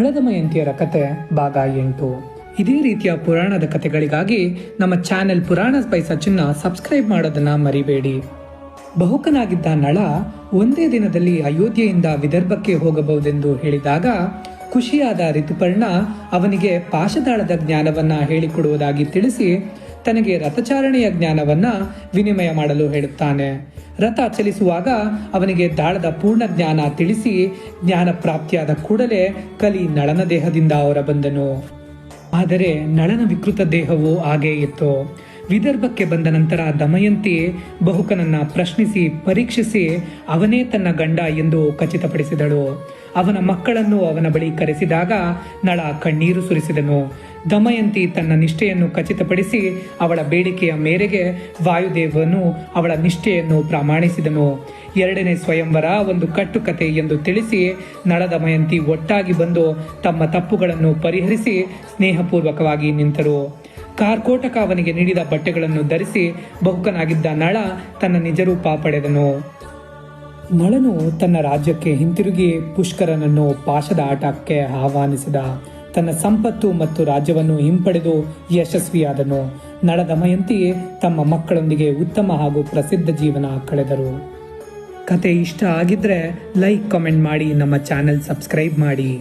ನಳದಮಯಂತಿಯರ ಕತೆ ಭಾಗ 8. ಇದೇ ರೀತಿಯ ಪುರಾಣದ ಕಥೆಗಳಿಗಾಗಿ ನಮ್ಮ ಚಾನೆಲ್ ಪುರಾಣ ಬೈ ಸಚಿನ್ನ ಸಬ್ಸ್ಕ್ರೈಬ್ ಮಾಡೋದನ್ನ ಮರಿಬೇಡಿ. ಬಹುಕನಾಗಿದ್ದ ನಳ ಒಂದೇ ದಿನದಲ್ಲಿ ಅಯೋಧ್ಯೆಯಿಂದ ವಿದರ್ಭಕ್ಕೆ ಹೋಗಬಹುದೆಂದು ಹೇಳಿದಾಗ ಖುಷಿಯಾದ ಋತುಪರ್ಣ ಅವನಿಗೆ ಪಾಶದಾಳದ ಜ್ಞಾನವನ್ನ ಹೇಳಿಕೊಡುವುದಾಗಿ ತಿಳಿಸಿ ತನಗೆ ರಥಚಾರಣೆಯ ಜ್ಞಾನವನ್ನ ವಿನಿಮಯ ಮಾಡಲು ಹೇಳುತ್ತಾನೆ. ರಥ ಚಲಿಸುವಾಗ ಅವನಿಗೆ ದಾಳದ ಪೂರ್ಣ ಜ್ಞಾನ ತಿಳಿಸಿ ಜ್ಞಾನ ಪ್ರಾಪ್ತಿಯಾದ ಕೂಡಲೇ ಕಲಿ ನಳನ ದೇಹದಿಂದ ಹೊರಬಂದನು. ಆದರೆ ನಳನ ವಿಕೃತ ದೇಹವು ಹಾಗೇ ಇತ್ತು. ವಿದರ್ಭಕ್ಕೆ ಬಂದ ನಂತರ ದಮಯಂತಿ ಬಹುಕನನ್ನ ಪ್ರಶ್ನಿಸಿ ಪರೀಕ್ಷಿಸಿ ಅವನೇ ತನ್ನ ಗಂಡ ಎಂದು ಖಚಿತಪಡಿಸಿದಳು. ಅವನ ಮಕ್ಕಳನ್ನು ಅವನ ಬಳಿ ಕರೆಸಿದಾಗ ನಳ ಕಣ್ಣೀರು ಸುರಿಸಿದನು. ದಮಯಂತಿ ತನ್ನ ನಿಷ್ಠೆಯನ್ನು ಖಚಿತಪಡಿಸಿ ಅವಳ ಬೇಡಿಕೆಯ ಮೇರೆಗೆ ವಾಯುದೇವನು ಅವಳ ನಿಷ್ಠೆಯನ್ನು ಪ್ರಮಾಣಿಸಿದನು. 2ನೇ ಸ್ವಯಂವರ ಒಂದು ಕಟ್ಟುಕತೆ ಎಂದು ತಿಳಿಸಿ ನಳ ದಮಯಂತಿ ಒಟ್ಟಾಗಿ ಬಂದು ತಮ್ಮ ತಪ್ಪುಗಳನ್ನು ಪರಿಹರಿಸಿ ಸ್ನೇಹಪೂರ್ವಕವಾಗಿ ನಿಂತರು. ಕಾರ್ಕೋಟಕ ಅವನಿಗೆ ನೀಡಿದ ಬಟ್ಟೆಗಳನ್ನು ಧರಿಸಿ ಬಹುಕನಾಗಿದ್ದ ನಳ ತನ್ನ ನಿಜರೂಪ ಪಡೆದನು. ನಳನು ತನ್ನ ರಾಜ್ಯಕ್ಕೆ ಹಿಂತಿರುಗಿ ಪುಷ್ಕರನನ್ನು ಪಾಶದ ಆಟಕ್ಕೆ ಆಹ್ವಾನಿಸಿದ. ತನ್ನ ಸಂಪತ್ತು ಮತ್ತು ರಾಜ್ಯವನ್ನು ಹಿಂಪಡೆದು ಯಶಸ್ವಿಯಾದನು. ನಳ ದಮಯಂತಿ ತಮ್ಮ ಮಕ್ಕಳೊಂದಿಗೆ ಉತ್ತಮ ಹಾಗೂ ಪ್ರಸಿದ್ಧ ಜೀವನ ಕಳೆದರು. ಕತೆ ಇಷ್ಟ ಆಗಿದ್ರೆ ಲೈಕ್ ಕಾಮೆಂಟ್ ಮಾಡಿ ನಮ್ಮ ಚಾನೆಲ್ ಸಬ್ಸ್ಕ್ರೈಬ್ ಮಾಡಿ.